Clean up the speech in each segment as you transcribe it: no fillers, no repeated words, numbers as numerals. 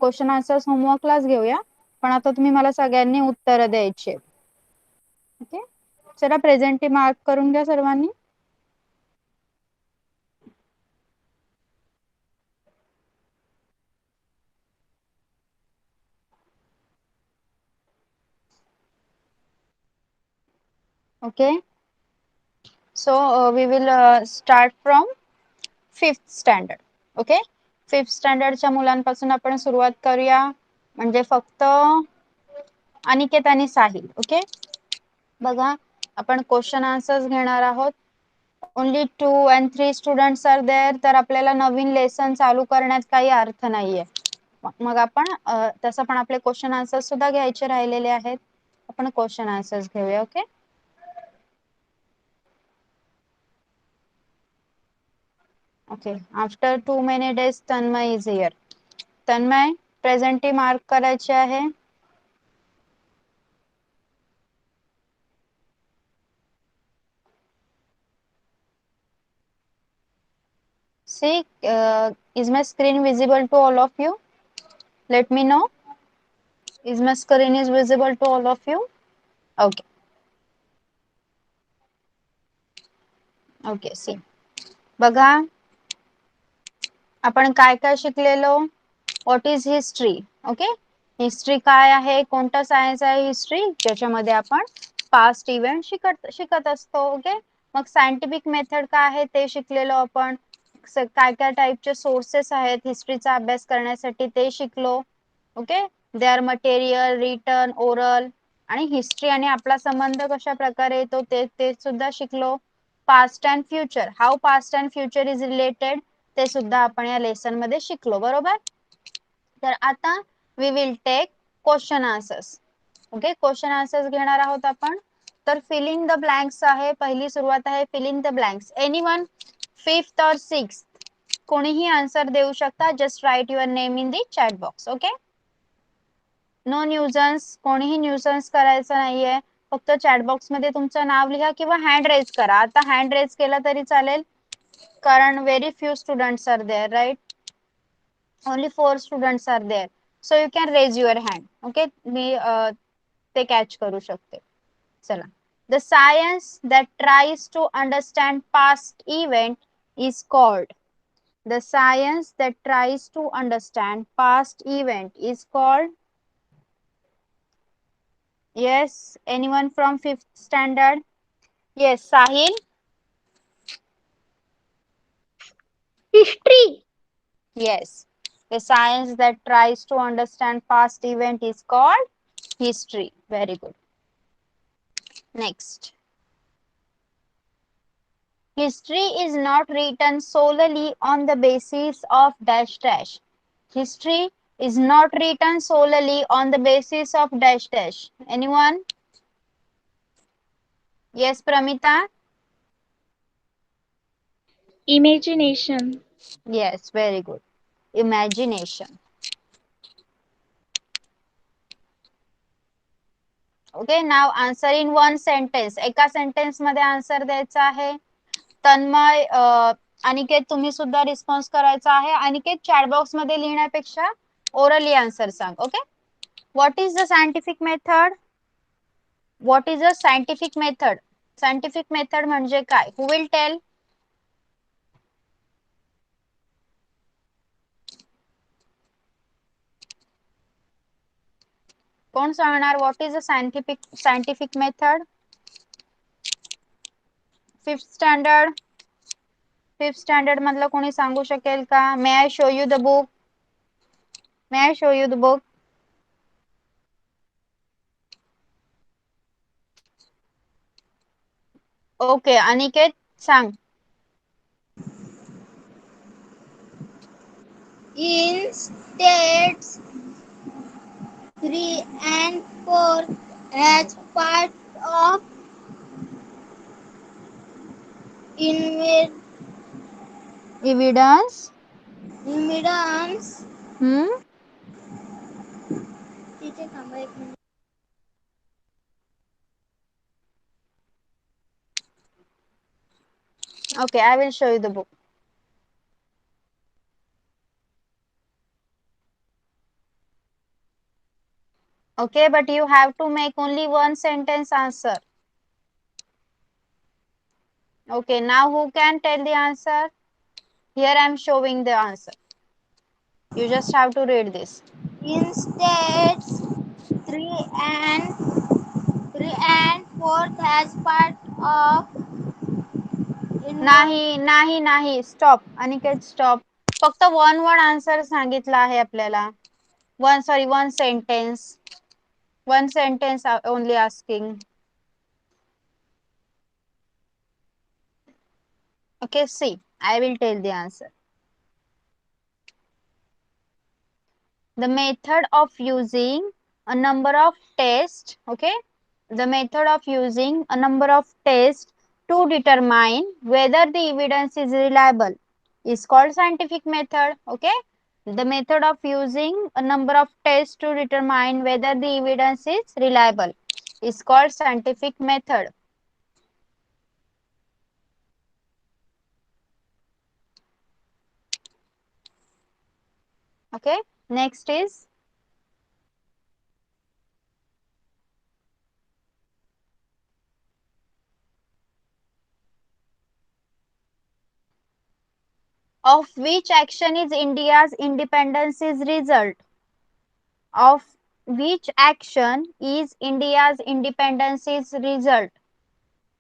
Question answers होमवर्कलाच घेऊया, पण आता तुम्ही मला सगळ्यांनी उत्तर द्यायचे. ओके, चला प्रेझेंटी मार्क करून घ्या सर्वांनी. Okay, so we will start from 5th standard. Okay, 5th स्टँडर्डच्या मुलांपासून आपण सुरुवात करूया, म्हणजे फक्त अनिकेत आणि साहिल. ओके, बघा आपण क्वेश्चन आन्सर्स घेणार आहोत. Only 2 and 3 students are there, तर आपल्याला नवीन लेसन चालू करण्यात काही अर्थ नाहीये. मग आपण तसं पण आपले क्वेश्चन आन्सर्स सुद्धा घ्यायचे राहिलेले आहेत. आपण क्वेश्चन आन्सर्स घेऊया. Okay, okay, after 2 many days Tanmay is here. Tanmay, presenty mark करायची आहे. See, is my screen visible to all of you? Let me know. Is my screen is visible to all of you? Okay. Okay, see. बघा आपण काय काय शिकलेलो. What is history. Okay, history काय आहे, कोणता सायन्स आहे हिस्ट्री, ज्याच्यामध्ये आपण पास्ट इव्हेंट शिकत असतो. ओके, मग सायंटिफिक मेथड काय आहे ते शिकलेलो आपण. काय काय टाइपचे सोर्सेस आहेत हिस्ट्रीचा अभ्यास करण्यासाठी ते शिकलो. Okay, they are material, written, oral, आणि हिस्ट्री आणि आपला संबंध कशा प्रकारे येतो ते सुद्धा शिकलो. Past and future, how past and future is related, ते सुद्धा आपण या लेसन मध्ये शिकलो. बरोबर, तर आता we will take question answers. Okay, question answers घेणार आहोत आपण. तर फिलिंग द ब्लँक्स आहे, पहिली सुरुवात आहे filling the blanks. Anyone 5th or 6th, कोणीही आन्सर देऊ शकता. Just write your name in the chat box. Okay, no nuisance, कोणीही न्यूजन्स करायचं नाहीये, फक्त चॅट बॉक्स मध्ये तुमचं नाव लिहा किंवा हँड रेज करा. आता हँड रेज केला तरी चालेल, कारण very few students are there, right. only 4 students are there, so you can raise your hand. Okay, मी ते कॅच करू शकते. चला, the science that tries to understand past event is called. The science that tries to understand past event is called. Yes, anyone from 5th standard? Yes, Sahil. History. Yes, the science that tries to understand past event is called history. Very good. Next, history is not written solely on the basis of dash dash. History is not written solely on the basis of dash dash. Anyone? Yes, Pramita? Imagination. Yes, very good. Imagination. Okay, now answer in one sentence. एका sentence मध्ये answer द्यायचा आहे. तन्मय, अनिकेत तुम्ही सुद्धा response करायचा आहे. Aniket, chat box मध्ये लिहिण्यापेक्षा ओरली आन्सर सांग. Okay, what is the scientific method? What is a scientific method? Scientific method म्हणजे काय? Who will tell? कोण सांगणार? What is a scientific method? 5th standard, 5th standard मधलं कोणी सांगू शकेल का? May I show you the book? May I show you the book? Okay, Aniket सांग. In states 3 and 4 as part of evidence. Evidence. Evidence. Okay, I will show you the book. Okay, but you have to make only one sentence answer. Okay, now who can tell the answer? Here I am showing the answer. You just have to read this. In states, three and three and fourth has part of inward. नाही नाही नाही stop Aniket stop. फक्त one word answer सांगितला आहे आपल्याला. One sentence. One sentence only asking. Okay, see, I will tell the answer. The method of using a number of tests, okay? The method of using a number of tests to determine whether the evidence is reliable is called scientific method, okay? The method of using a number of tests to determine whether the evidence is reliable is called scientific method. Okay, next is of which action is India's independence is result? Of which action is India's independence is result?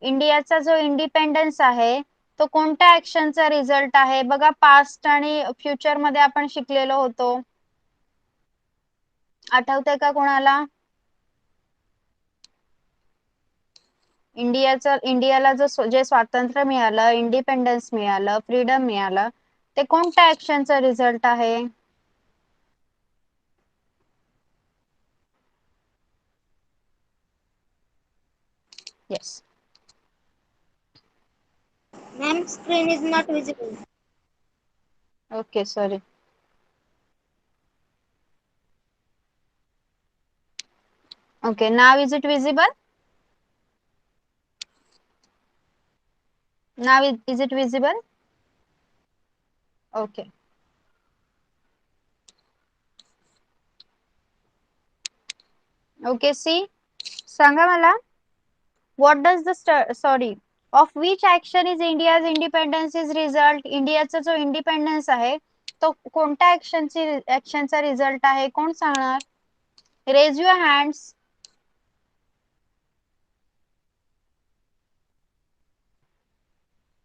इंडियाचा जो independence आहे तो कोणत्या ऍक्शनचा result आहे? बघा past आणि future मध्ये आपण शिकलेलो होतो. आठवतंय का कोणाला? इंडियाला जे स्वातंत्र्य मिळालं, इंडिपेंडन्स मिळालं, फ्रीडम मिळालं, ते कोणत्या ऍक्शनचा रिझल्ट आहे? Yes. Ma'am, screen is not visible. Okay sorry. Okay, now is it visible? Now is it visible? Okay. Okay, see, सांगा मला. What does the sorry of which action is India's independence is result? इंडियाचा जो independence आहे तो कोणत्या ऍक्शनचा result आहे? कोण सांगणार? Raise your hands.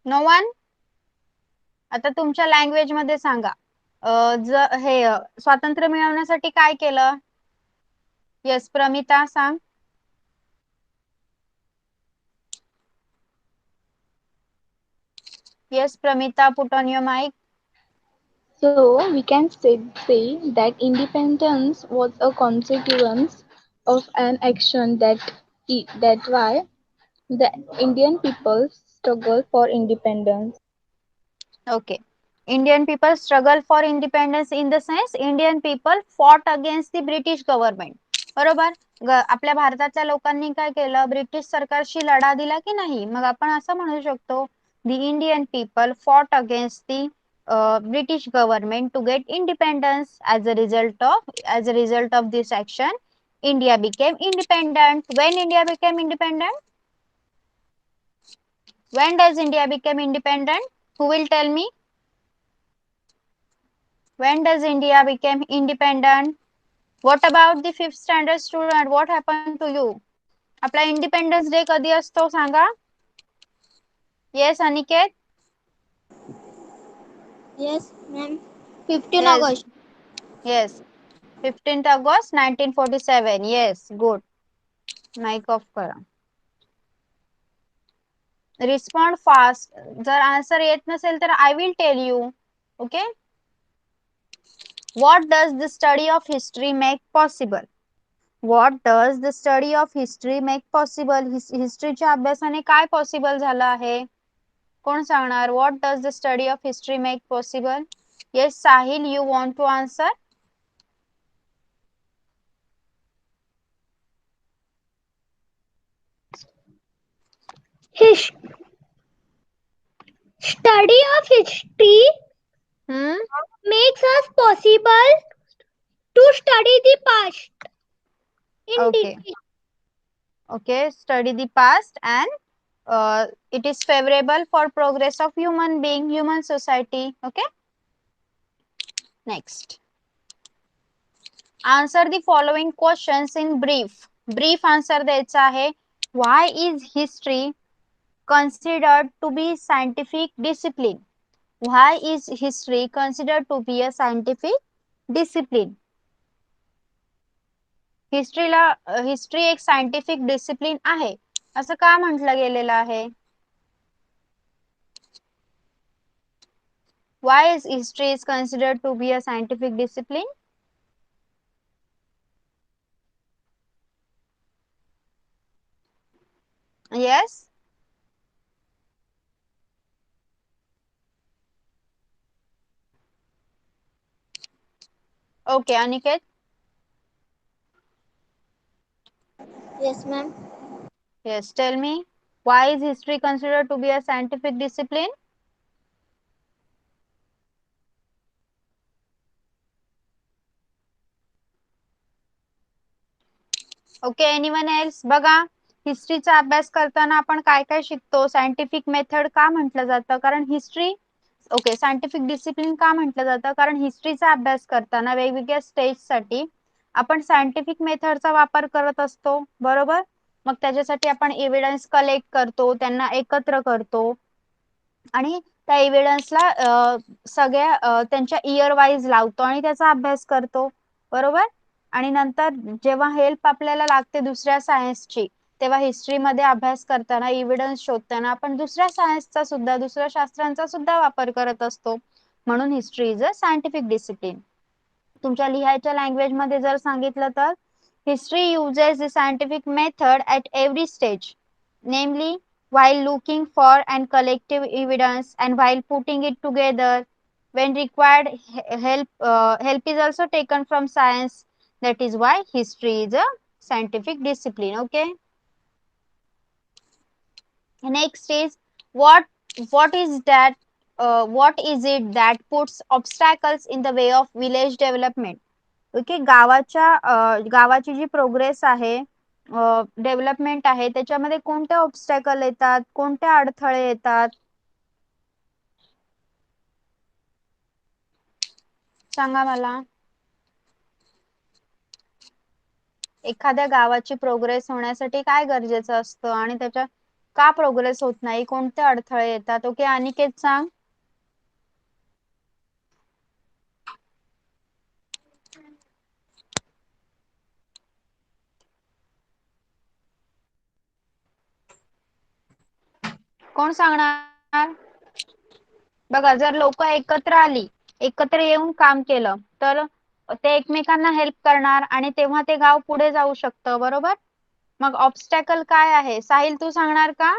No one. आता तुमच्या लँग्वेज मध्ये सांगा. हे स्वातंत्र्य मिळवण्यासाठी काय केलं? येस प्रमिता सांग. Yes, Pramita, put on your mic. So we can say that independence was a consequence of an action that why the Indian people struggle for independence. Okay. Indian people struggle for independence in the sense Indian people fought against the British government. बरोबर. आपल्या भारतातल्या लोकांनी काय केलं? British सरकारशी लढा दिला की नाही? मग आपण असं म्हणू शकतो the Indian people fought against the British government to get independence. As a result of this action, India became independent. When India became independent? When does India become independent? Who will tell me? When does India become independent? What about the fifth standard student? What happened to you? आपला independence day कधी असतो सांगा? Yes Aniket. Yes, ma'am. 15 yes August. Yes 15th August 1947. Yes good. Mic off करा. Respond fast. जर answer येत नसेल तर I will tell you. Okay. What does the study of history make possible? What does the study of history make possible? हिस्ट्रीच्या अभ्यासाने काय possible झालं आहे? कोण सांगणार? What does the study of history make possible? Yes Sahil, you want to answer? His study of history makes us possible to study the past. in Okay. detail. Okay, study the past and it is favorable for progress of human being, human society. Okay, next. Answer the following questions in brief. Brief answer द्यायचा आहे. Why is history considered to be scientific discipline? Why is history considered to be a scientific discipline? History एक scientific discipline आहे असं का म्हटलं गेलेलं आहे? Why is history is considered to be a scientific discipline? Yes. Okay, Aniket. Yes, ma'am. Yes, tell me. Why is history considered to be a scientific discipline? Okay, anyone else? बघा, हिस्ट्रीचा अभ्यास करताना आपण काय काय शिकतो? सायंटिफिक मेथड का म्हटलं जातं? कारण हिस्ट्री ओके सायंटिफिक डिसिप्लिन का म्हटलं जातं? कारण हिस्ट्रीचा अभ्यास करताना वेगवेगळ्या स्टेजसाठी आपण सायंटिफिक मेथडचा वापर करत असतो, बरोबर? मग त्याच्यासाठी आपण एव्हिडन्स कलेक्ट करतो, त्यांना एकत्र करतो आणि त्या एव्हिडन्सला सगळ्या त्यांच्या इयर वाईज लावतो आणि त्याचा अभ्यास करतो, बरोबर? आणि नंतर जेव्हा हेल्प आपल्याला लागते दुसऱ्या सायन्सची तेव्हा हिस्ट्रीमध्ये अभ्यास करताना एव्हिडन्स शोधताना आपण दुसऱ्या सायन्सचा सुद्धा दुसऱ्या शास्त्रांचा सुद्धा वापर करत असतो. म्हणून history is a scientific discipline. तुमच्या लिहायच्या लँग्वेज मध्ये जर सांगितलं तर history uses the scientific method at every stage, नेमली while looking for and collective evidence and while putting it together when required help is also taken from science. That is why history is a scientific discipline. Okay, next is what what is that what is it that puts obstacles in the way of village development? Okay, गावाची जी progress आहे, development आहे, त्याच्यामध्ये कोणते obstacle येतात, कोणते अडथळे येतात, सांगा मला. एखाद्या गावाची प्रोग्रेस होण्यासाठी काय गरजेचं असतं आणि त्याच्या का प्रोग्रेस होत नाही, कोणते अडथळे येतात? ओके, अनिकेत सांग. कोण सांगणार? बघा, जर लोक एकत्र आली, एकत्र येऊन काम केलं तर ते एकमेकांना हेल्प करणार आणि तेव्हा ते गाव पुढे जाऊ शकतं, बरोबर? मग ऑब्स्टॅकल काय आहे? साहिल, तू सांगणार का?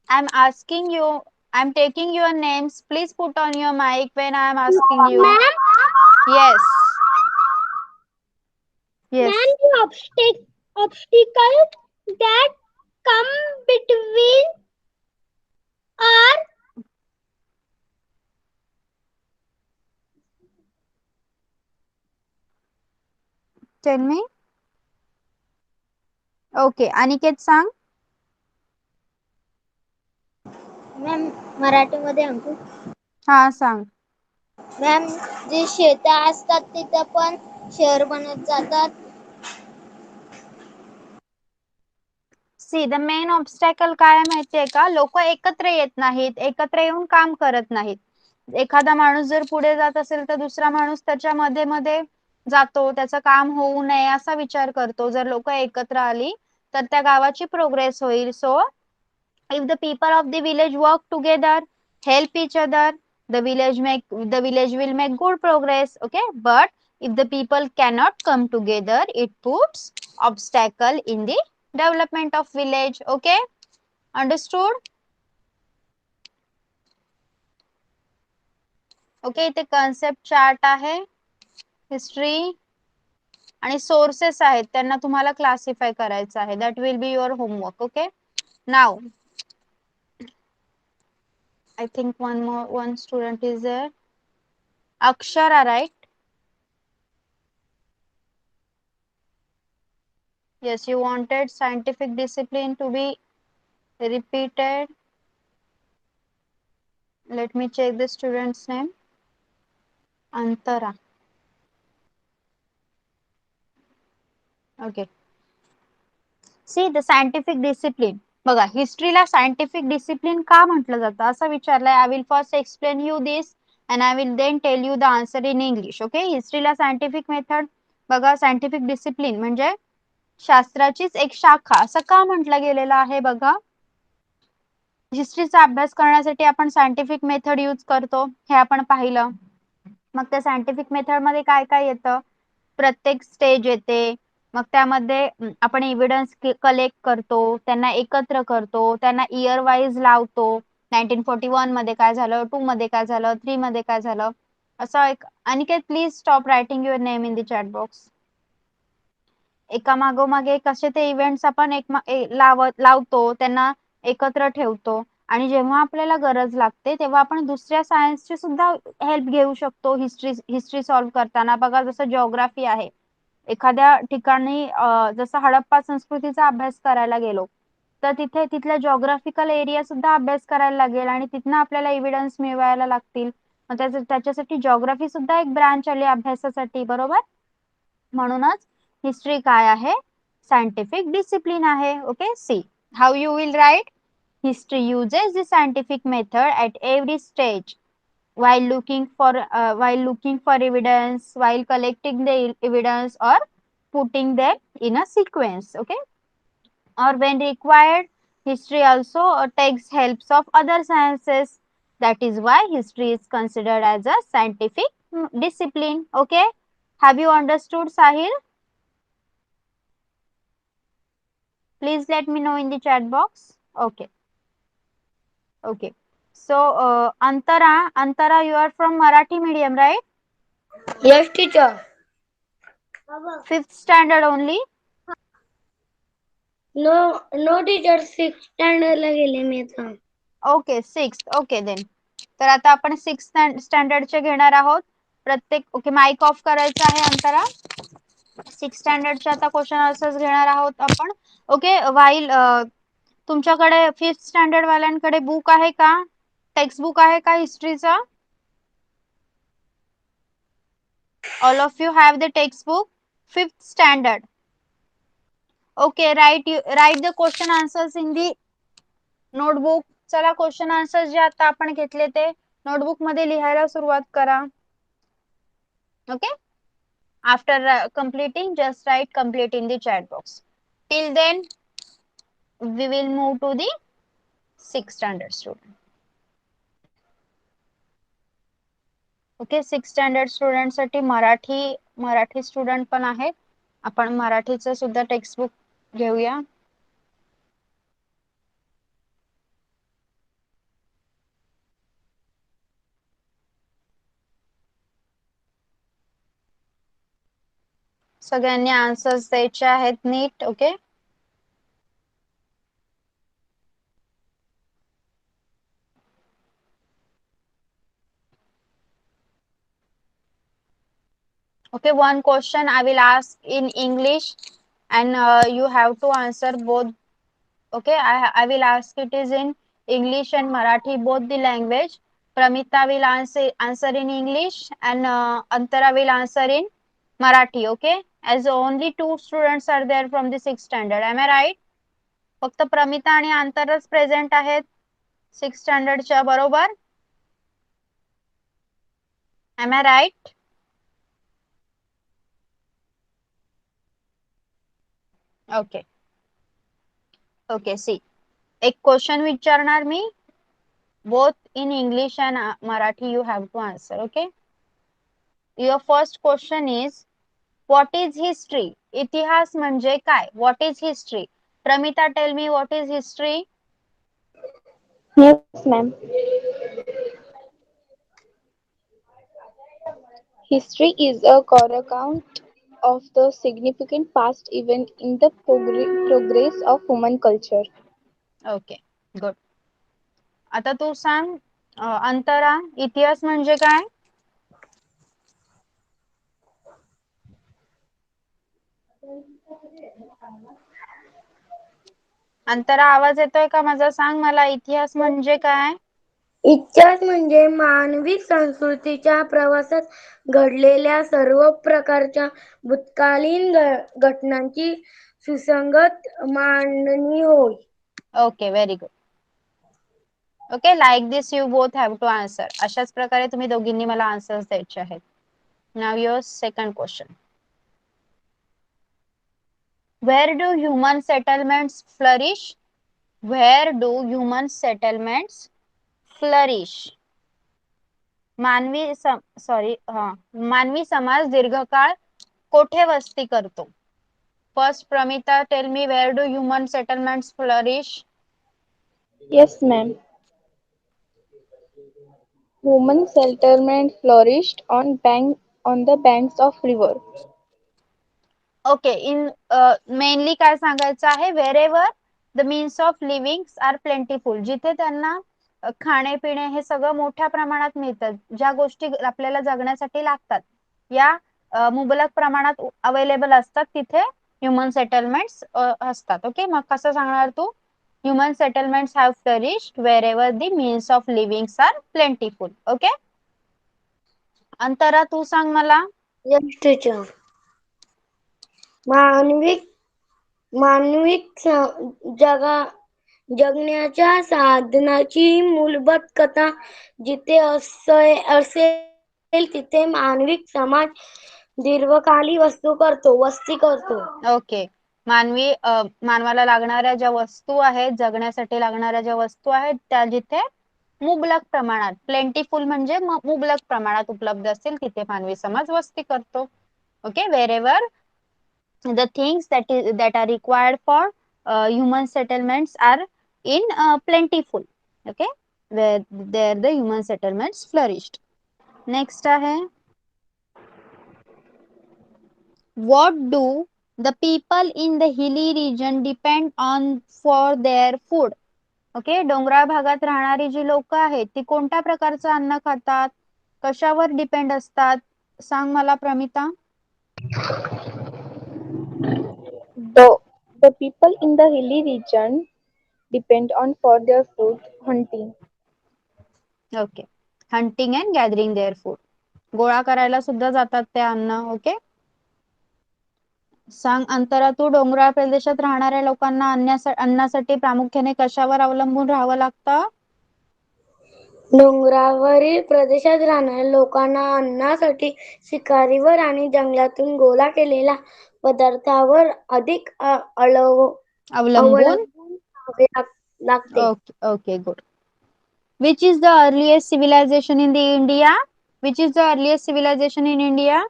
I'm asking you, I'm taking your names. Please put on your mic when I'm asking you. Ma'am, Yes. Yes. ma'am, the obstacles that come between are Tell me. Okay. Aniket सांग. Ma'am मराठीमध्ये सांगतो. हा सांग. Ma'am जे शेतं असतात तिथं पण शहर बनत जातात. सी द मेन ऑब्स्टॅकल काय आहे माहितीये का? लोक एकत्र येत नाहीत, एकत्र येऊन काम करत नाहीत. एखादा माणूस जर पुढे जात असेल तर दुसरा माणूस त्याच्या मध्ये मध्ये जातो, त्याचं काम होऊ नये असा विचार करतो. जर लोक एकत्र आली तर त्या गावाची प्रोग्रेस होईल. So if the people of the village work together, help each other, the village will make good progress. Okay, but if the people cannot come together, it puts obstacle in the development of village. Okay, understood? Okay, इथे concept chart आहे, history आणि sources आहेत, त्यांना तुम्हाला classify करायचं आहे. That will be your homework. Okay, now I think one student is there. Akshara, right? Yes, you wanted scientific discipline to be repeated. Let me check the student's name. Antara. Okay. See the scientific discipline. बघा, हिस्ट्रीला scientific discipline का म्हटलं जातं असं विचारलंय. I will first explain you this and I will then tell you the answer in English. Okay. हिस्ट्रीला scientific method, बघा scientific discipline म्हणजे शास्त्राचीच एक शाखा असं का म्हटलं गेलेलं आहे. बघा, हिस्ट्रीचा अभ्यास करण्यासाठी आपण सायंटिफिक मेथड यूज करतो हे आपण पाहिलं. मग त्या सायंटिफिक मेथड मध्ये काय काय येतं, प्रत्येक स्टेज येते. मग त्यामध्ये आपण एव्हिडन्स कलेक्ट करतो, त्यांना एकत्र करतो, त्यांना इयर वाईज लावतो. 1941 मध्ये काय झालं, 2 मध्ये काय झालं, 3 मध्ये काय झालं, असं एक. Aniket, please stop writing your name in the chat box. एका मागोमाग एक असे ते इव्हेंट्स आपण लावतो, त्यांना एकत्र ठेवतो आणि जेव्हा आपल्याला गरज लागते तेव्हा आपण दुसऱ्या सायन्सची सुद्धा हेल्प घेऊ शकतो. हिस्ट्री सॉल्व्ह करताना बघा, जसं जिओग्राफी आहे, एखाद्या ठिकाणी जसं हडप्पा संस्कृतीचा अभ्यास करायला गेलो तर तिथे तिथल्या जिओग्राफिकल एरिया सुद्धा अभ्यास करायला लागेल आणि तिथनं आपल्याला एव्हिडन्स मिळवायला लागतील. मग त्याच्यासाठी जिओग्राफी सुद्धा एक ब्रांच आली अभ्यासासाठी, बरोबर. म्हणूनच हिस्ट्री काय आहे, सायंटिफिक डिसिप्लिन आहे. Okay. See how you will write. History uses the scientific method at every stage while looking for evidence, while collecting the evidence, or putting them in a sequence. Okay. Or when required, history also takes helps of other sciences. That is why history is considered as a scientific discipline. Okay. Have you understood, Sahil? Please let me know in the chat box. Okay. Okay. So, Antara, you are from Marathi medium, right? Yes, teacher. 5th standard only? No, teacher. 6th standard ला गेले मी आता. Okay, 6th. Okay then. तर आता आपण 6th स्टँडर्डचे घेणार आहोत. प्रत्येक, okay, mic off करायचं आहे अंतरा. 6th स्टँडर्डचे आता क्वेश्चन आन्सर्स घेणार आहोत आपण. ओके. वाईल तुमच्याकडे 5th स्टँडर्ड वाल्यांकडे बुक आहे का, टेक्स्ट बुक आहे का हिस्ट्रीचा? All of you have the textbook, 5th standard. Okay, write the question answers in the notebook. चला, क्वेश्चन आन्सर्स जे आता आपण घेतले ते नोटबुक मध्ये लिहायला सुरुवात करा. Okay. After completing, just write complete in the chat box. Till then, we will move to the 6th standard student. Okay. 6th standard student साठी मराठी स्टुडंट पण आहेत. आपण मराठीचं सुद्धा टेक्स्टबुक घेऊया. सगळ्यांनी आन्सर्स द्यायचे आहेत नीट. Okay. Okay, one question I will ask in English and you have to answer both. Okay, I will ask it is in English and Marathi, both the language. Pramita will answer in English and Antara will answer in Marathi. Okay, as only 2 students are there from the 6th standard. Am I right? फक्त प्रमिता आणि अंतरच present आहेत 6th स्टँडर्डच्या, बरोबर. Am I right? Okay. Okay, see. एक question विचारणार मी, both in English and Marathi you have to answer. Okay. Your first question is, what is history? इतिहास म्हणजे काय? What is history? Pramita, tell me what is history? Yes, ma'am. History is a core account of the significant past event in the progress of human culture. Okay, good. आता तू सांग, अंतरा, इतिहास म्हणजे काय? अंतरा, आवाज येतोय का माझा? सांग मला, इतिहास म्हणजे काय? इतिहास म्हणजे मानवी संस्कृतीच्या प्रवासात घडलेल्या सर्व प्रकारच्या भूतकालीन घटनांची सुसंगत मांडणी होय. Okay, very good. Okay, like this you both have to answer. अशाच प्रकारे तुम्ही दोघींनी मला आन्सर्स द्यायचे आहेत. Now your second question. Where do human settlements flourish? Where do human settlements flourish? मानवी समाज दीर्घकाळ कोठे वस्ती करतो? First, Pramita, tell me, where do human settlements flourish? Yes, ma'am. Human settlement flourished on the banks of river. Okay, in mainly काय सांगायचं आहे? wherever the means of living are plentiful, जिथे त्यांना खाणे पिणे हे सगळं मोठ्या प्रमाणात मिळतं, ज्या गोष्टी आपल्याला जगण्यासाठी लागतात या मुबलक प्रमाणात अवेलेबल असतात, तिथे ह्युमन सेटलमेंट्स असतात. ओके, मग कसं सांगणार तू? Human settlements have flourished wherever the means of living are plentiful. Okay, Antara, तू सांग मला. Yes, teacher. मानविक जगण्याच्या साधनाची मूलभूत कथा जिथे असेल तिथे मानविक समाज दीर्घकाली वस्ती करतो. ओके, मानवाला लागणाऱ्या ज्या वस्तू आहेत, जगण्यासाठी लागणाऱ्या ज्या वस्तू आहेत, त्या जिथे मुबलक प्रमाणात, प्लेंटीफुल म्हणजे मुबलक प्रमाणात उपलब्ध असतील, तिथे मानवी समाज वस्ती करतो. Okay, wherever the things that are required for human settlements are in plentiful. Okay, where there the human settlements flourished. Next आहे, what do the people in the hilly region depend on for their food? Okay, डोंगराळ भागात राहणारी जी लोक आहेत, ती कोणत्या प्रकारचं अन्न खातात, कशावर डिपेंड असतात? सांग मला, Pramita. The people in the hilly region depend on for their food hunting. Okay, hunting and gathering their food, गोळा करायला सुद्धा जातात ते अन्न. ओके, सांग अंतरा, तू डोंगराळ प्रदेशात राहणाऱ्या लोकांना अन्नासाठी प्रामुख्याने कशावर अवलंबून राहावं लागतं? डोंगरावरील प्रदेशात राहणाऱ्या लोकांना अन्नासाठी शिकारीवर आणि जंगलातून गोळा केलेल्या पदार्थावर अधिक अवलंबून. राहावे लागते. Okay okay, good. Which is the earliest civilization in the India? Which is the earliest civilization in India?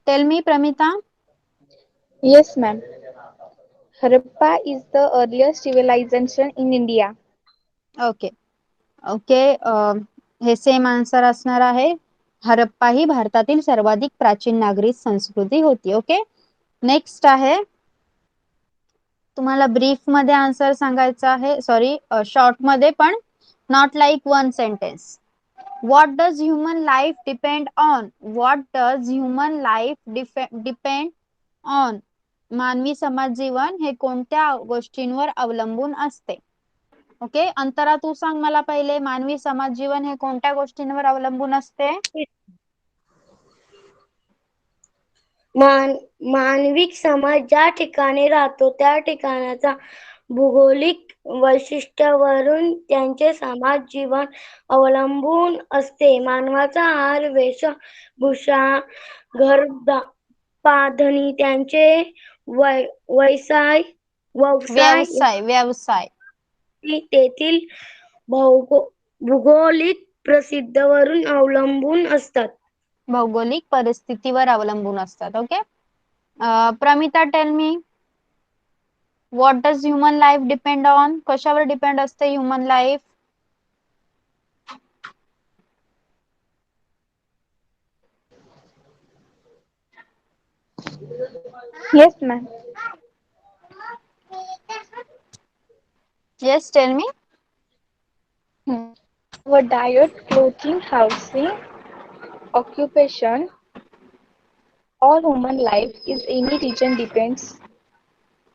Tell me, Pramita. Yes, ma'am. Harappa is the earliest civilization in India. Okay okay, हे same answer असणार आहे. हरप्पा ही भारतातील सर्वाधिक प्राचीन नागरिक संस्कृती होती. Okay, next आहे, तुम्हाला ब्रीफ मध्ये आन्सर सांगायचा आहे, सॉरी शॉर्ट मध्ये, पण not like one sentence. What does human life depend on? What does human life depend on? मानवी समाज जीवन हे कोणत्या गोष्टींवर अवलंबून असते? ओके, अंतरा, तू सांग मला पहिले, मानवी समाज जीवन हे कोणत्या गोष्टींवर अवलंबून असते? मानविक समाज ज्या ठिकाणी राहतो त्या ठिकाणाचा भौगोलिक वैशिष्ट्यावरून त्यांचे समाज जीवन अवलंबून असते. मानवाचा आहार, वेशभूषा, घरपाधणी, त्यांचे व्यवसाय व्यवसाय तेथील भौगोलिक प्रसिद्धीवरून अवलंबून असतात. भौगोलिक परिस्थितीवर अवलंबून असतात. Okay, Pramita, tell me, what does human life depend on? कशावर डिपेंड असते human life? Yes, ma'am. Yes, tell me. A diet, clothing, housing, occupation, all human life in any region depends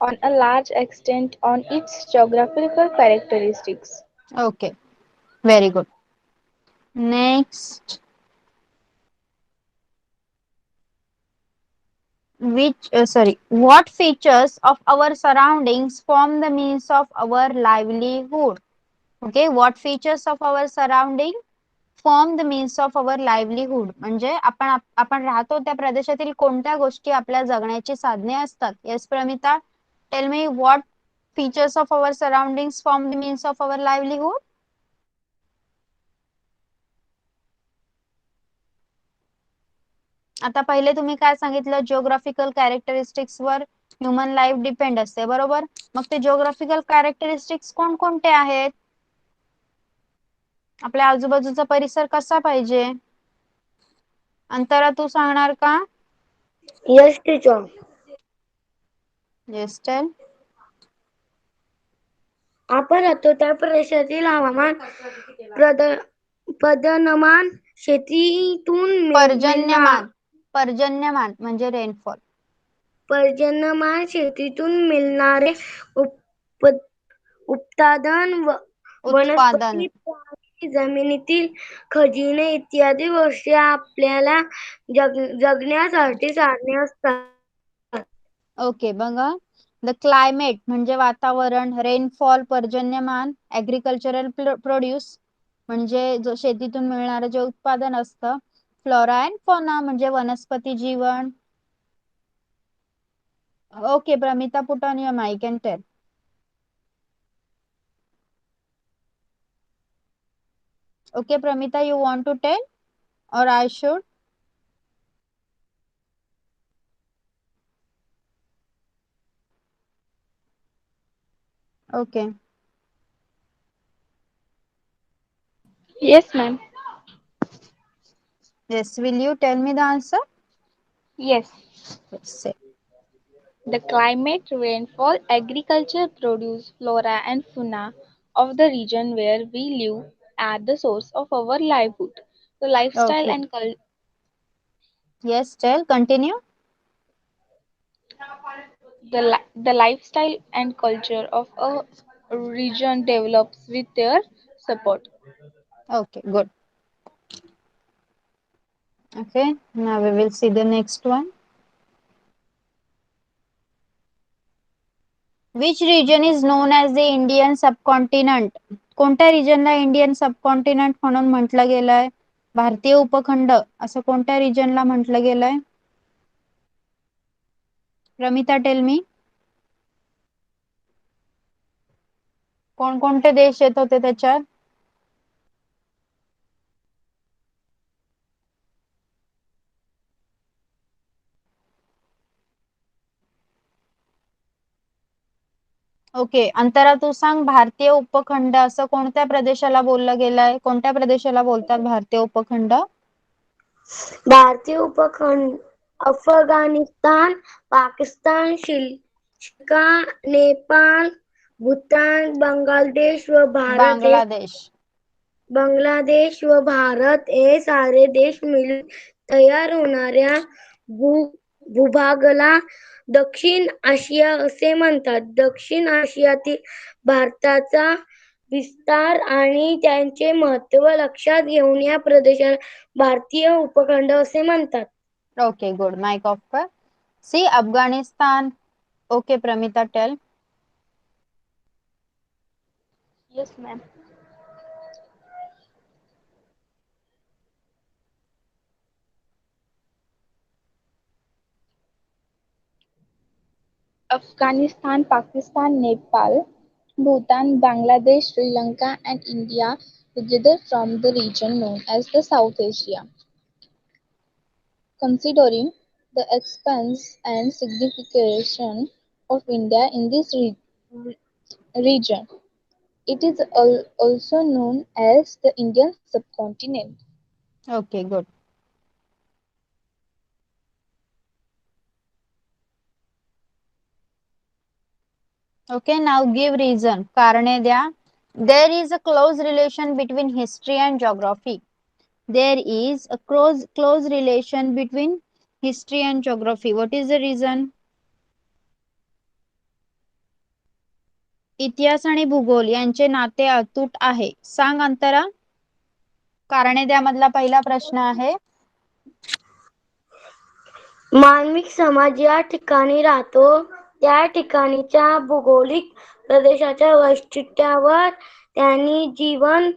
on a large extent on its geographical characteristics. Okay, very good. Next, what features of our surroundings form the means of our livelihood? Okay, what features of our surrounding form the means of our livelihood, म्हणजे आपण राहतो त्या प्रदेशातील कोणत्या गोष्टी आपल्या जगण्याची साधने असतात. Yes Pramita, tell me what features of our surroundings form the means of our livelihood. आता पहिले तुम्ही काय सांगितलं, जिओग्राफिकल कॅरेक्टरिस्टिक्स वर ह्युमन लाईफ डिपेंड असते, बरोबर. मग ते जिओग्राफिकल कॅरेक्टरिस्टिक्स कोणकोणते आहेत? आपल्या आजूबाजूचा परिसर कसा पाहिजे? अंतरा तू सांगणार का? Yes teacher. Yes tell. आपण राहतो त्या प्रदेशातील हवामान पदनमान शेतीतून पर्जन्यमान म्हणजे रेनफॉल. पर्जन्यमान शेतीतून मिळणारे उत्पादन वनस्पती, प्राणी, जमिनीतील खजिने इत्यादी गोष्टी आपल्याला जगण्यासाठी साधने असतात. ओके, बघा. द क्लायमेट म्हणजे वातावरण, रेनफॉल पर्जन्यमान, ऍग्रिकल्चरल प्रोड्यूस म्हणजे जो शेतीतून मिळणारं जे उत्पादन असतं, फ्लोरा अँड फॉना म्हणजे वनस्पती जीवन. Okay Pramita, put on your mic and tell. Okay, Pramita, you want to tell or I should? Okay. Yes, ma'am. Yes, will you tell me the answer? Yes. Yes, say. The climate, rainfall, agriculture, produce, flora and fauna of the region where we live are the source of our livelihood. The lifestyle Okay. and Yes, tell. Continue. the lifestyle and culture of a region develops with their support. Okay, good. Okay, now we will see the next one. Which region is known as the Indian subcontinent? कोणत्या रिजनला Indian subcontinent म्हणून म्हटलं गेलंय? भारतीय उपखंड असं कोणत्या रिजनला म्हटलं गेलंय? Pramita, tell me. कोणकोणते देश येत होते त्याच्यात? ओके, अंतरा तू सांग, भारतीय उपखंड असं कोणत्या प्रदेशाला बोललं गेलंय? कोणत्या प्रदेशाला बोलतात भारतीय उपखंड? भारतीय उपखंड अफगाणिस्तान, पाकिस्तान, श्रीलंका, नेपाळ, भूतान, बांगलादेश व भारत हे सारे देश मिळून तयार होणाऱ्या भूभागाला दक्षिण आशिया असे म्हणतात. दक्षिण आशियातील भारताचा विस्तार आणि त्याचे महत्त्व लक्षात घेऊन या प्रदेशाला भारतीय उपखंड असे म्हणतात. Okay, good. Mic off कर. See, Afghanistan. Okay, Pramita, tell. Yes, ma'am. Afghanistan, Pakistan, Nepal, Bhutan, Bangladesh, Sri Lanka, and India together form the region known as the South Asia. Considering the expanse and signification of India in this region, it is also known as the Indian subcontinent. Okay, good. Okay, now give reason. कारणे द्या. There is a close relation between history and geography. There is a close relation between history and geography. What is the reason? इतिहास आणि भूगोल यांचे नाते अतूट आहे. सांग अंतरा. कारणे द्या मधला पहिला प्रश्न आहे. मानविक समाज या ठिकाणी राहतो त्या ठिकाणच्या भौगोलिक प्रदेशाच्या वैशिष्ट्यावर त्यांनी जीवन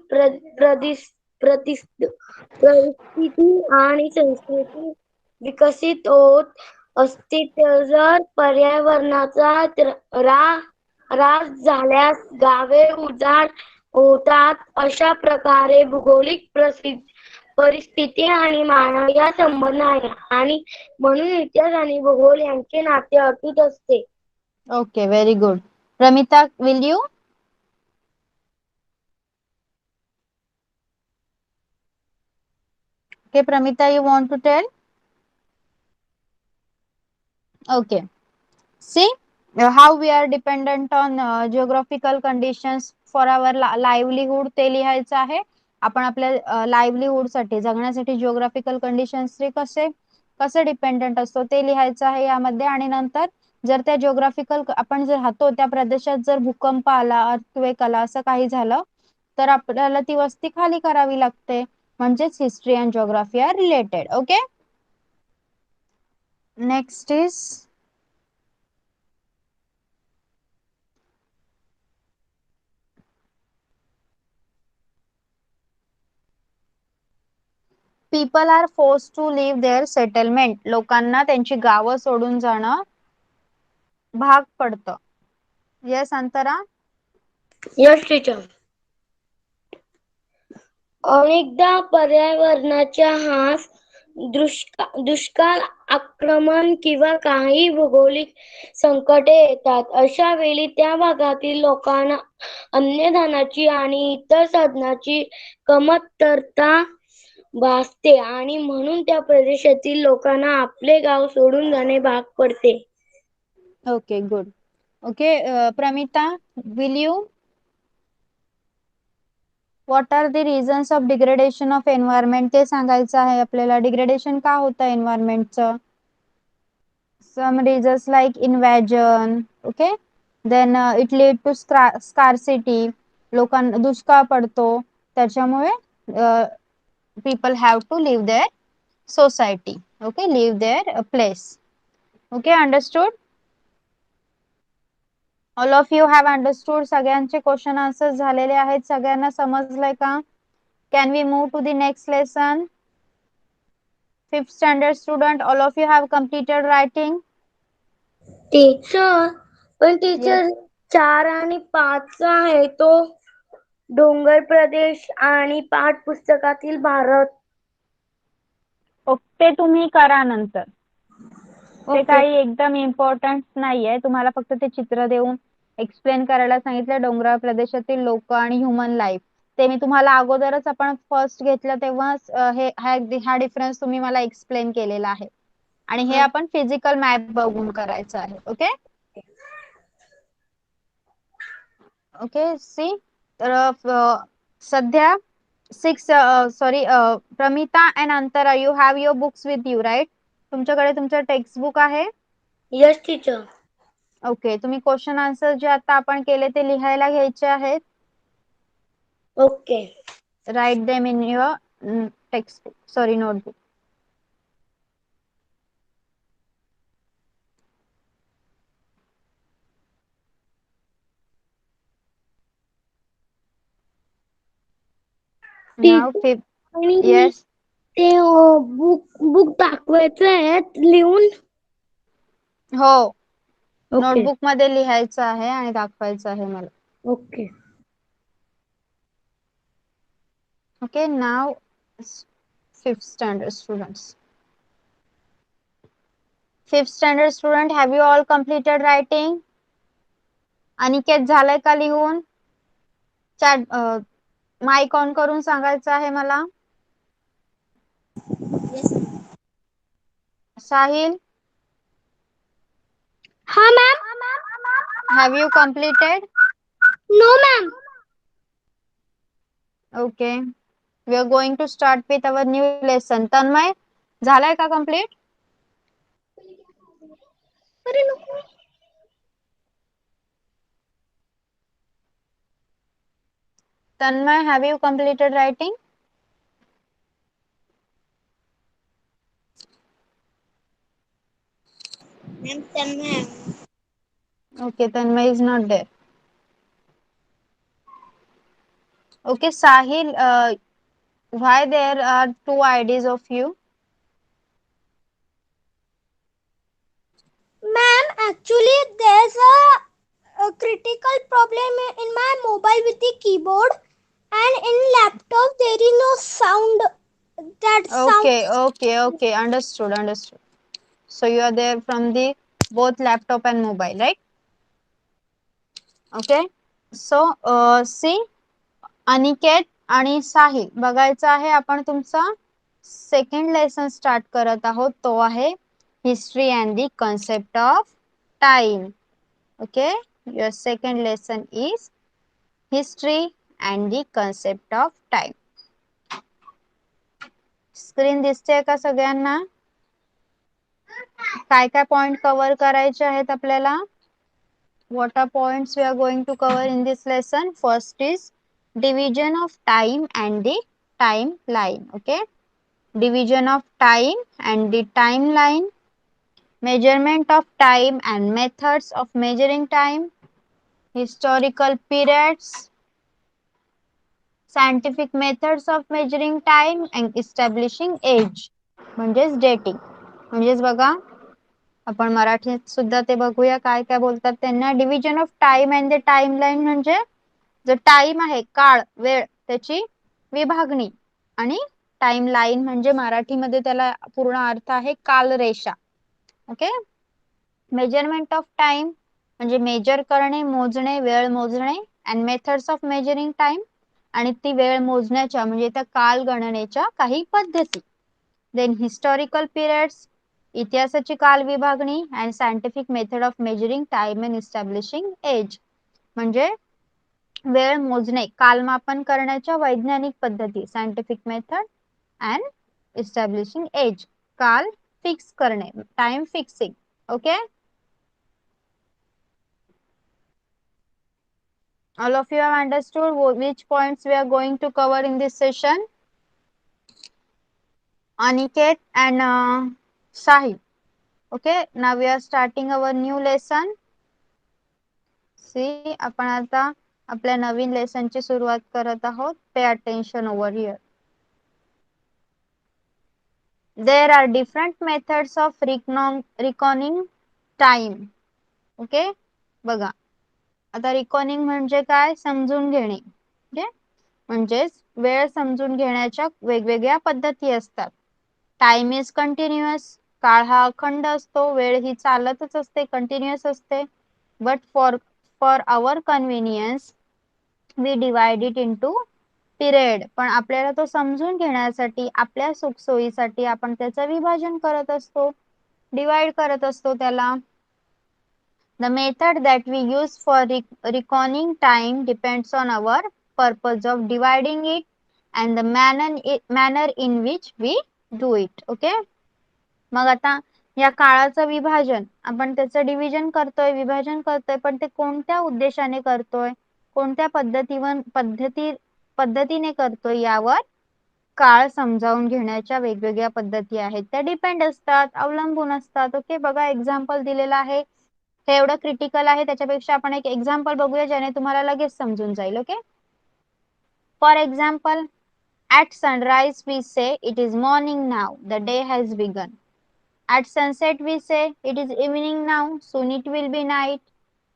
परिस्थिती आणि संस्कृती विकसित होत असते. जर पर्यावरणाचा ऱ्हास झाल्यास गावे उजाड होतात. अशा प्रकारे भौगोलिक परिस्थिती आणि मानव या संबंध आहे आणि म्हणून इतिहास आणि भूगोल यांचे नाते अतूट असते. Okay, very good. Pramita, will you? Okay, Pramita, you want to tell? Okay. See how we are dependent on geographical conditions for our livelihood. ते लिहायचं आहे. आपण आपल्या लाईव्हलीहूड साठी जगण्यासाठी जिओग्राफिकल कंडिशन्स कसे डिपेंडंट असतो ते लिहायचं आहे यामध्ये. आणि नंतर जर त्या जिओग्राफिकल आपण जर राहतो त्या प्रदेशात जर भूकंप आला, अर्थक्वेक आला, असं काही झालं तर आपल्याला ती वस्ती खाली करावी लागते. म्हणजेच history and geography are related. Okay. Next is people are force to leave there settlement. लोकांना त्यांची गावं सोडून जाणं भाग पडतं. येस अंतरा. Yes teacher. अनेकदा पर्यावरणाच्या ह्रास, दुष्काळ, आक्रमण किंवा काही भौगोलिक संकटे येतात. अशा वेळी त्या भागातील लोकांना अन्नधान्याची आणि इतर साधनांची कमतरता भासते आणि म्हणून त्या प्रदेशातील लोकांना आपले गाव सोडून जाणे भाग पडते. Okay, good. Okay, Pramita, will you? What are the reasons of degradation of environment ते सांगायचं आहे आपल्याला. डिग्रेडेशन का होतं एन्व्हायरमेंटचं? Some reasons like invasion. Okay. Then it lead to scarcity. लोकांना दुष्काळ पडतो त्याच्यामुळे people have to leave their society. Okay, leave their place. Okay, understood? All of you have understood. सगळ्यांचे क्वेश्चन आन्सर झालेले आहेत. सगळ्यांना समजलंय का? Can we move to the next lesson? 5th standard student, all of you have completed writing? Teacher, पण teacher 4 आणि 5 आहे तो डोंगर प्रदेश आणि पाठ्यपुस्तकातील भारत. ते तुम्ही करा नंतर. ते ओके. काही एकदम इम्पॉर्टंट नाहीये. तुम्हाला फक्त ते चित्र देऊन एक्सप्लेन करायला सांगितलं. डोंगराळ प्रदेशातील लोक आणि ह्युमन लाईफ ते मी तुम्हाला अगोदरच आपण फर्स्ट घेतलं तेव्हा हा डिफरन्स तुम्ही मला एक्सप्लेन केलेला आहे. आणि हे आपण फिजिकल मॅप बघून करायचं आहे. ओके. ओके. सी तर सध्या 6 Pramita and Antara, you have your books with you right? तुमच्याकडे तुमचं टेक्स्ट बुक आहे? Yes teacher. ओके. तुम्ही क्वेश्चन आन्सर जे आता आपण केले ते लिहायला घ्यायचे आहेत. Okay. Write them in your text book, sorry notebook. नाव येस. ते बुक दाखवायचं आहे लिहून. हो, नोटबुक मध्ये लिहायचं आहे आणि दाखवायचं आहे मला. Okay. Okay, now 5th standard students. 5th standard student, have you all completed writing? Aniket झालंय का लिहून? चॅट माइक ऑन करून सांगायचं आहे मला. साहिल, हाँ ma'am. have you completed? No ma'am. Okay, we are going to start with our new lesson. Tanmay, झालाय का कंप्लीट? अरे नको. Tanmay, have you completed writing? Ma'am, Tanmay. Okay, Tanmay is not there. Okay, Sahil, why there are two IDs of you? Ma'am, actually there's a critical problem in my mobile with the keyboard, and in laptop there is no sound. That Okay, understood. So you are there from the both laptop and mobile, right? Okay. So see, Aniket आणि साहिल बघायचं आहे आपण तुमचा second lesson start करत आहोत. तो आहे history and the concept of time. Okay, your second lesson is history and the concept of time. Screen दिसते का सगळ्यांना? काय काय पॉइंट कव्हर करायचे आहेत आपल्याला? What are points we are going to cover in this lesson? First is division of time and the timeline. Okay, division of time and the timeline, measurement of time and methods of measuring time, historical periods, scientific methods of measuring time and establishing age. म्हणजेच dating. म्हणजेच बघा, आपण मराठीत सुद्धा ते बघूया काय काय बोलतात त्यांना. Division of time and the timeline म्हणजे जो टाइम आहे, काळ, वेळ, त्याची विभागणी. आणि टाइमलाईन म्हणजे मराठीमध्ये त्याला पूर्ण अर्थ आहे कालरेषा. ओके, मेजरमेंट ऑफ टाइम म्हणजे मेजर करणे, मोजणे, वेळ मोजणे. And methods of measuring time, आणि ती वेळ मोजण्याच्या म्हणजे त्या काल गणनेच्या काही पद्धती. देन हिस्टॉरिकल पिरियड्स, इतिहासाची काल विभागणी. And scientific method of measuring time and establishing age म्हणजे वेळ मोजणे, कालमापन करण्याच्या वैज्ञानिक पद्धती. Scientific method and establishing age, काल फिक्स करणे, time fixing. Okay, all of you have understood which points we are going to cover in this session? Aniket and Sahil. Okay, now we are starting our new lesson. See, आपण आता आपल्या नवीन lesson ची सुरुवात करत आहोत. Pay attention over here. There are different methods of reckoning time. Okay, बघा आता रिकॉनिंग म्हणजे काय, समजून घेणे. ओके, म्हणजेच वेळ समजून घेण्याच्या वेगवेगळ्या पद्धती असतात. टाइम इज कंटिन्युअस, काळ हा अखंड असतो, वेळ ही चालतच असते, कंटिन्युअस असते. But for our convenience we divide it into period. पण आपल्याला तो समजून घेण्यासाठी, आपल्या सुखसोयीसाठी आपण त्याचं विभाजन करत असतो, डिवाइड करत असतो त्याला. The method that we use for reckoning time depends on our purpose of dividing it and the manner in which we do it. Okay, मग आता या काळाचं विभाजन, आपण त्याचं डिव्हिजन करतोय, विभाजन करतोय, पण ते कोणत्या उद्देशाने करतोय, कोणत्या पद्धतीने करतोय, यावर काळ समजावून घेण्याच्या वेगवेगळ्या पद्धती आहेत, त्या डिपेंड असतात, अवलंबून असतात. ओके, बघा एक्झाम्पल दिलेलं आहे. हे एवढं क्रिटिकल आहे, त्याच्यापेक्षा आपण एक एक्झाम्पल बघूया ज्याने तुम्हाला लगेच समजून जाईल. Okay, for example, at sunrise we say it is morning now, the day has begun. At sunset we say it is evening now, soon it will be night.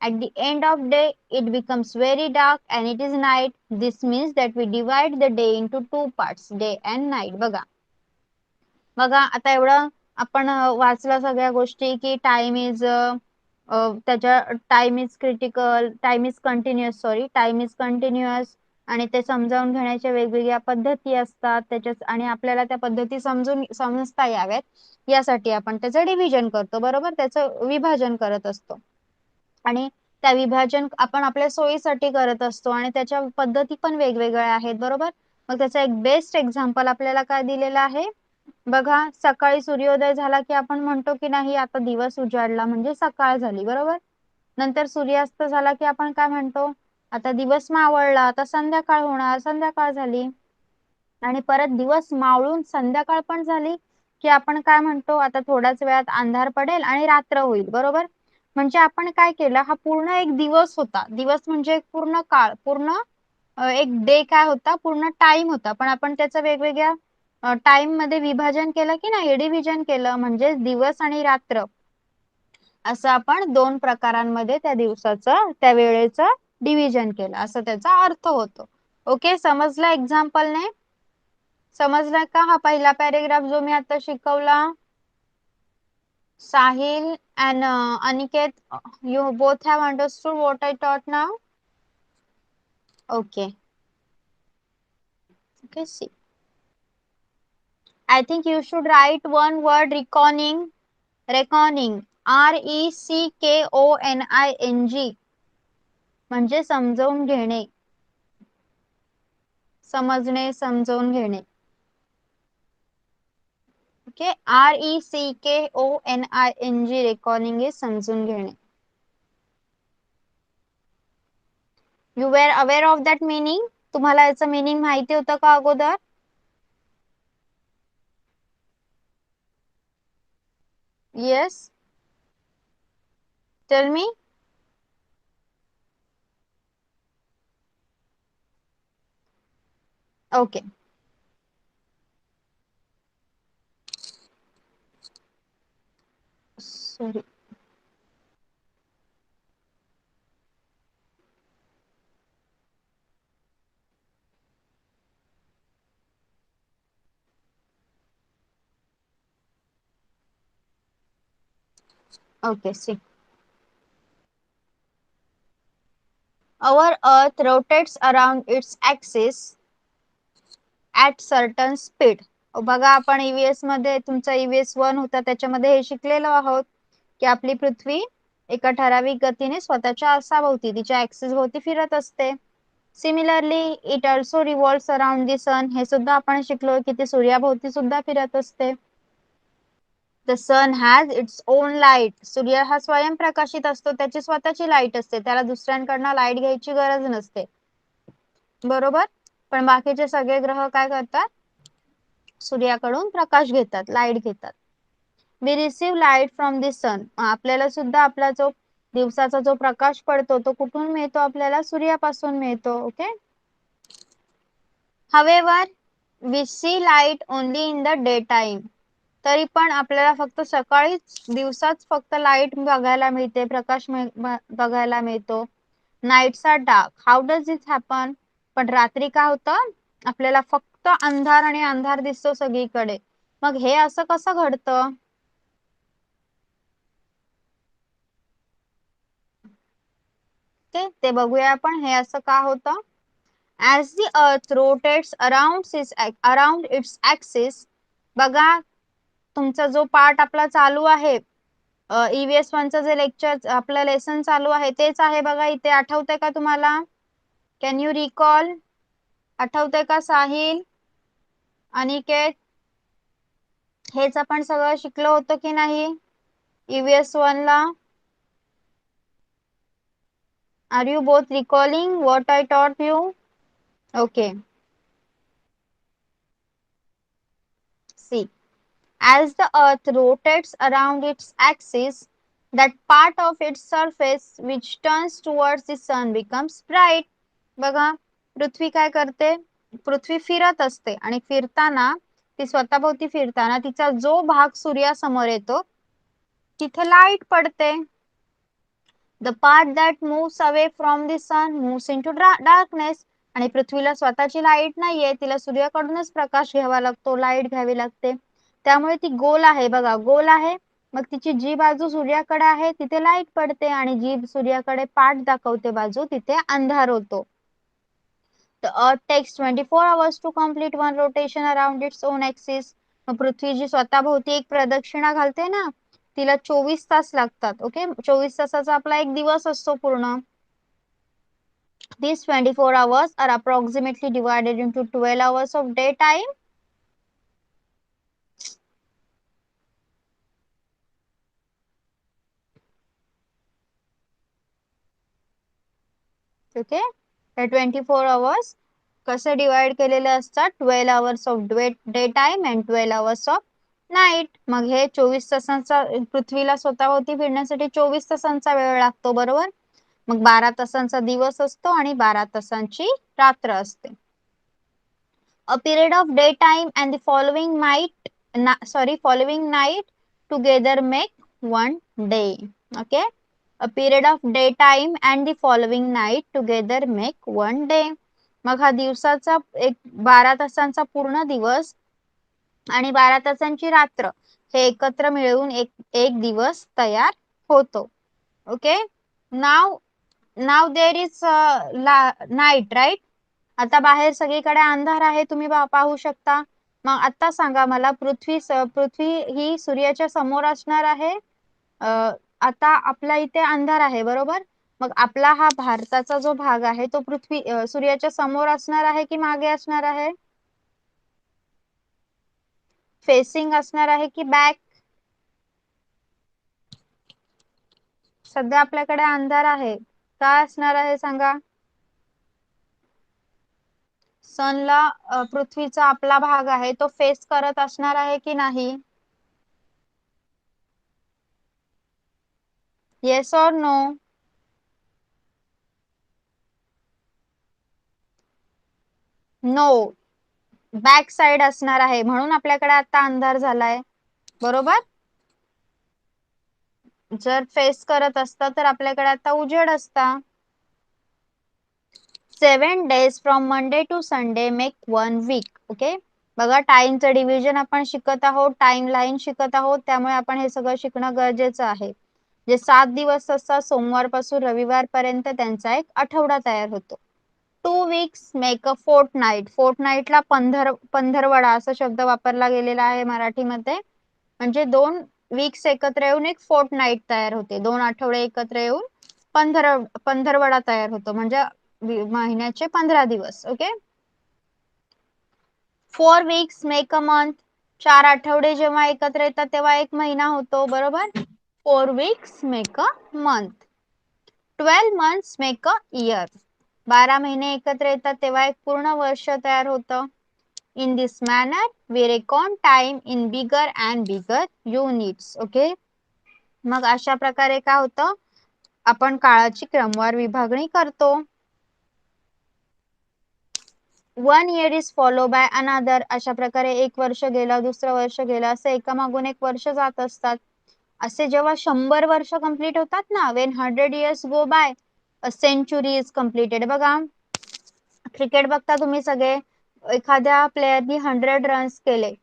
At the end of day it becomes very dark and it is night. This means that we divide the day into two parts, day and night. बघा आता एवढं आपण वाचलं सगळ्या गोष्टी की time is त्याच्या time is critical, time is continuous, time is continuous, आणि ते समजावून घेण्याच्या वेगवेगळ्या पद्धती असतात त्याच्यात, आणि आपल्याला त्या पद्धती समजता याव्यात यासाठी आपण त्याचं डिव्हिजन करतो, बरोबर, त्याचं विभाजन करत असतो. आणि त्या विभाजन आपण आपल्या सोयीसाठी करत असतो आणि त्याच्या पद्धती पण वेगवेगळ्या आहेत, बरोबर. मग त्याचा एक बेस्ट एक्झाम्पल आपल्याला काय दिलेला आहे बघा. सकाळी सूर्योदय झाला की आपण म्हणतो की नाही आता दिवस उजाडला म्हणजे सकाळ झाली, बरोबर. नंतर सूर्यास्त झाला की आपण काय म्हणतो आता दिवस मावळला, आता संध्याकाळ होणार, संध्याकाळ झाली. आणि परत दिवस मावळून संध्याकाळ पण झाली की आपण काय म्हणतो आता थोड्याच वेळात अंधार पडेल आणि रात्र होईल, बरोबर. म्हणजे आपण काय केलं, हा पूर्ण एक दिवस होता. दिवस म्हणजे एक पूर्ण काळ, पूर्ण एक डे काय होता, पूर्ण टाइम होता. पण आपण त्याचं वेगवेगळ्या टाइम मध्ये विभाजन केलं की नाही, डिव्हिजन केलं. म्हणजे दिवस आणि रात्र असं आपण दोन प्रकारांमध्ये त्या दिवसाचं त्या वेळेचं डिव्हिजन केलं, असं त्याचा अर्थ होतो. ओके, समजलं एक्झाम्पलने? समजला का हा पहिला पॅरेग्राफ जो मी आता शिकवला? Sahil and Aniket, you both have understood what I taught now? Okay. Okay, see. I think you should write one word, reckoning. Reckoning. RECKONING. म्हणजे समजावून घेणे. समजणे, समजावून घेणे. Okay, RECKONING. रेकॉर्डिंग is समजून घेणे. You were aware of that meaning? तुम्हाला याचं meaning माहिती होतं का अगोदर? Yes. Tell me. Okay. Sorry. Okay, see. Our Earth rotates around its axis at certain speed. बघा आपण EVS मध्ये तुमचा EVS 1 होता त्याच्यामध्ये हे शिकलेलो आहोत की आपली पृथ्वी एका ठराविक गतीने स्वतःच्या आरसाभोवती तिच्या ऍक्सिस भोवती फिरत असते. Similarly it also revolves around the sun. हे सुद्धा आपण शिकलो की ते सूर्याभोवती सुद्धा फिरत असते. The sun has its own light. सूर्य हा स्वयंप्रकाशित असतो, त्याची स्वतःची लाईट असते, त्याला दुसऱ्यांकडनं लाईट घ्यायची गरज नसते, बरोबर. पण बाकीचे सगळे ग्रह काय करतात, सूर्याकडून प्रकाश घेतात, लाईट घेतात. We receive light from the sun. आपल्याला सुद्धा आपला जो दिवसाचा जो प्रकाश पडतो तो कुठून मिळतो, आपल्याला सूर्यापासून मिळतो. Okay. However, we see light only in the daytime. तरी पण आपल्याला फक्त सकाळीच दिवसाच फक्त लाईट बघायला मिळते, प्रकाश बघायला मिळतो. Nights are dark. How does it happen? पण रात्री काय होतं, आपल्याला फक्त अंधार आणि अंधार दिसतो सगळीकडे. मग हे असं कसं घडतं? ते बघूया आपण, हे असं का होतं. As the earth rotates around its axis, बघा तुमचा जो पार्ट आपला चालू आहे, EVS 1 चं जे लेक्चर आपलं लेसन चालू आहे तेच आहे बघा इथे. आठवतंय का तुम्हाला? Can you recall? आठवतंय का साहिल, अनिकेत? हेच आपण सगळं शिकलो होतं की नाही EVS 1 ला? Are you both recalling what I taught you? Okay. See, as the earth rotates around its axis, that part of its surface which turns towards the sun becomes bright. बघा पृथ्वी काय करते, पृथ्वी फिरत असते आणि फिरताना ती स्वतःभोवती फिरताना तिचा जो भाग सूर्यासमोर येतो तिथे लाईट पडते. The part that moves away from the sun moves into darkness. आणि पृथ्वीला स्वतःची लाईट नाहीये, तिला सूर्याकडूनच प्रकाश घ्यावा लागतो, लाईट घ्यावी लागते. त्यामुळे ती गोल आहे बघा, गोल आहे. मग तिची जी बाजू सूर्याकडे आहे तिथे लाईट पडते आणि जी सूर्याकडे पाठ दाखवते बाजू तिथे अंधार होतो. The earth takes 24 hours to complete one rotation around its own axis. मग पृथ्वी जी स्वतःभोवती एक प्रदक्षिणा घालते ना, तिला 24 तास लागतात. ओके, 24 तासाचा आपला एक दिवस असतो पूर्ण. These 24 hours are approximately divided into 12 hours of daytime. Okay, तर 24 hours कसे डिवाइड केलेले असतात, 12 hours of day time and 12 hours of night. मग हे 24 तासांचा पृथ्वीला स्वतःभोवती फिरण्यासाठी 24 तासांचा वेळ लागतो, बरोबर. मग 12 तासांचा दिवस असतो आणि 12 तासांची रात्र असते. A period of daytime and the following night together make one day. Okay, a period of daytime and the following night together make one day. मग हा दिवसाचा एक 12 तासांचा पूर्ण दिवस आणि 12 तासांची रात्र हे एकत्र मिळून एक दिवस तयार होतो. Okay, now there is night, right. आता बाहेर सगळीकडे अंधार आहे, तुम्ही पाहू शकता. मग आता सांगा मला, पृथ्वी ही सूर्याच्या समोर असणार आहे. आता आपल्या इथे अंधार आहे, बरोबर. मग आपला हा भारताचा जो भाग आहे तो सूर्याच्या समोर असणार आहे की मागे असणार आहे, फेसिंग असणार आहे की बॅक. सध्या आपल्याकडे अंधार आहे, काय असणार आहे सांगा. सनला पृथ्वीचा आपला भाग आहे तो फेस करत असणार आहे की नाही, येस और नो. नो, बॅक साइड असणार आहे, म्हणून आपल्याकडे आता अंधार झालाय, बरोबर. जर फेस करत असता तर आपल्याकडे आता उजेड असता. 7 days from Monday to Sunday make 1 week. Okay, बघा टाइमचं डिव्हिजन आपण शिकत आहोत, टाइम लाईन शिकत आहोत, त्यामुळे आपण हे सगळं शिकणं गरजेचं आहे. जे 7 दिवस असतात सोमवार पासून रविवार पर्यंत, त्यांचा एक आठवडा तयार होतो. 2 weeks make a fortnight. फोर्टनाईटला पंधरवडा असा शब्द वापरला गेलेला आहे मराठीमध्ये. म्हणजे 2 वीक्स एकत्र येऊन एक फोर्टनाईट तयार होते, 2 आठवडे एकत्र येऊन पंधरवडा तयार होतो, म्हणजे महिन्याचे 15 दिवस. Okay, 4 weeks make a month. 4 आठवडे जेव्हा एकत्र येतात तेव्हा एक महिना होतो, बरोबर. 4 weeks make a month. 12 months make a year. 12 महिने एकत्र येतात तेव्हा एक पूर्ण वर्ष तयार होतं. In this manner we reckon time in bigger and bigger units. Okay, मग अशा प्रकारे काय होतं, आपण काळाची क्रमवार विभागणी करतो. 1 year is followed by another. अशा प्रकारे एक वर्ष गेलं, दुसरं वर्ष गेलं, असं एकामागून एक वर्ष जात असतात. असे जेव्हा 100 वर्ष कंप्लीट होतात ना, when 100 years go by a century is completed. बघा, क्रिकेट बघता तुम्ही सगळे, एखाद्या प्लेयरनी 100 रन्स केले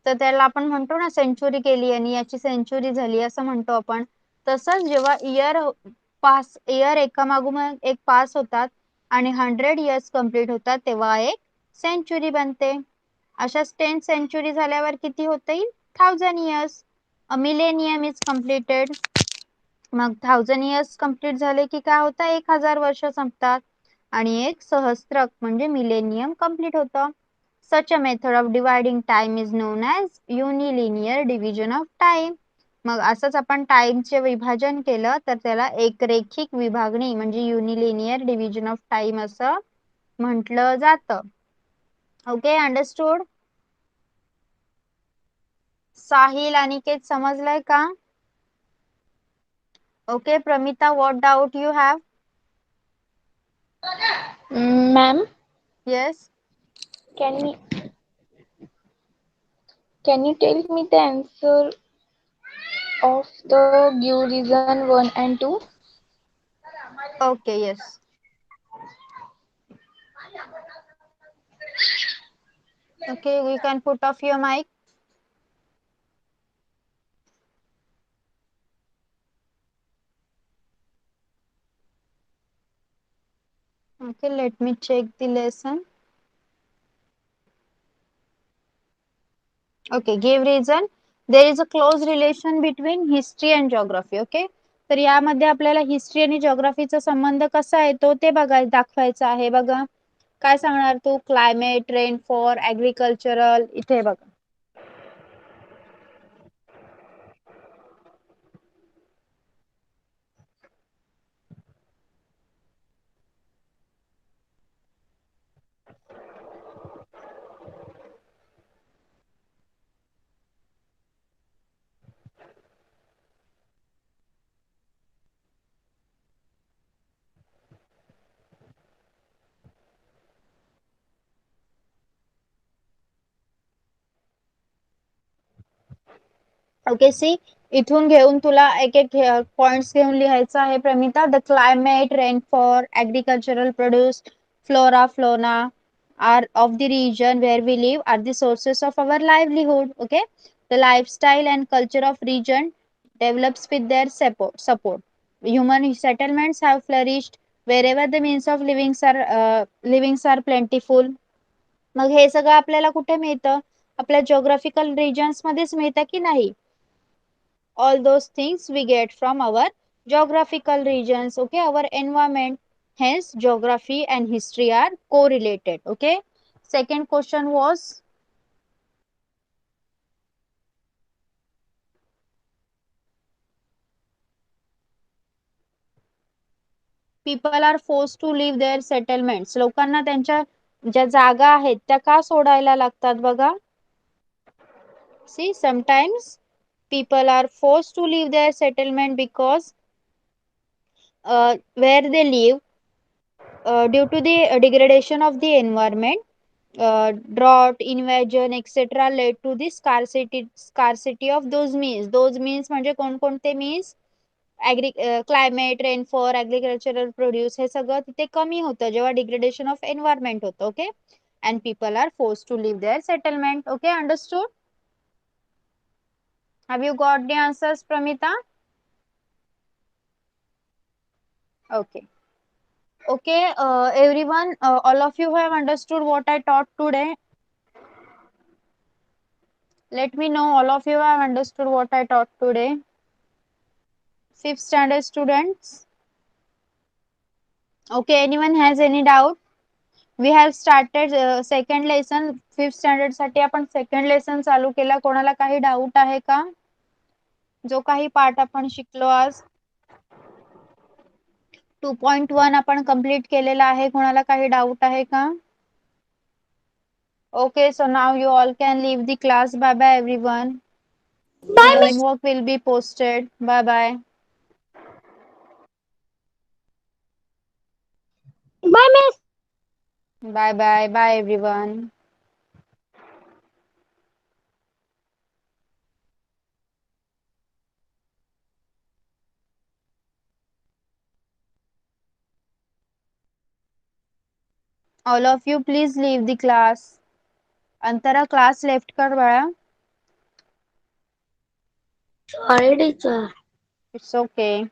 तर त्याला आपण म्हणतो ना सेंचुरी केली आणि याची सेंचुरी झाली असं म्हणतो आपण. तसंच जेव्हा इयर एकामागून एक पास होतात आणि 100 इयर्स कंप्लीट होतात तेव्हा एक सेंचुरी बनते. अशाच 10 सेंचुरी झाल्यावर किती होतील, 1000 years. A millennium is completed. मग 1000 इयर्स कंप्लीट झाले की काय होतं, 1000 वर्ष संपतात आणि एक सहस्त्रक म्हणजे मिलेनियम कंप्लीट होतं. Such a method of dividing time is known as unilinear division of time. मग असंच आपण टाइमचे विभाजन केलं तर त्याला एकरेखिक विभागणी म्हणजे युनिलिनियर डिव्हिजन ऑफ टाइम असं म्हटलं जातं. Okay, understood. साहिल, अनिकेत, समजलंय का? Okay, Pramita, what doubt you have? Ma'am, yes. can you can you tell me the answer of the give reason 1 and 2? Okay, yes. Okay, we can put off your mic. Okay, let me check the lesson. Okay, give reason. There is a close relation between history and geography. Okay, तर यामध्ये आपल्याला history आणि जिओग्राफीचा संबंध कसा येतो ते दाखवायचं आहे. बघा काय सांगणार तू. Climate, rainfall, agricultural. इथे बघा ओके. सी, इथून घेऊन तुला एक एक पॉइंट्स घेऊन लिहायचं आहे Pramita. The climate, rainfall, agricultural produce, flora, fauna are of the region where we live are the sources of our livelihood. Okay, the lifestyle and culture of region develops with their support. Human settlements have flourished wherever the means of livings are plentiful. मग हे सगळं आपल्याला कुठे मिळतं. आपल्या geographical reasons मध्येच मिळतं की नाही. all those things we get from our geographical regions. Okay, our environment. Hence geography and history are correlated. Okay, second question was people are forced to leave their settlements. लोकांना त्यांच्या ज्या जागा आहेत त्या का सोडायला लागतात बघा. See, sometimes people are forced to leave their settlement because where they live due to the degradation of the environment, drought, invasion, etc. led to the scarcity of those means. Those means म्हणजे कोणकोणते means. Climate, rainfall, agricultural produce हे सगळं तिथे कमी होतं जेव्हा degradation of environment होतं. Okay, and people are force to leave there settlement. Okay, understood. Have you got the answers Pramita? Okay. Okay, everyone, all of you have understood what I taught today. Let me know all of you have understood what I taught today. 5th standard students. Okay, anyone has any doubt? We have started second lesson. 5th standard साठी आपण second lesson चालू केला. कोणाला काही doubt आहे का? जो काही पाठ आपण शिकलो आज 2.1 आपण कंप्लीट केलेला आहे. कोणाला काही डाऊट आहे का? Okay, so now you all can leave the class. Bye bye everyone. Bye, The Miss. homework will be posted. Bye bye. Bye, Miss. Bye bye. Bye everyone. All of you please leave the class. Antara class left कर बाळा. Sorry, teacher. It's okay.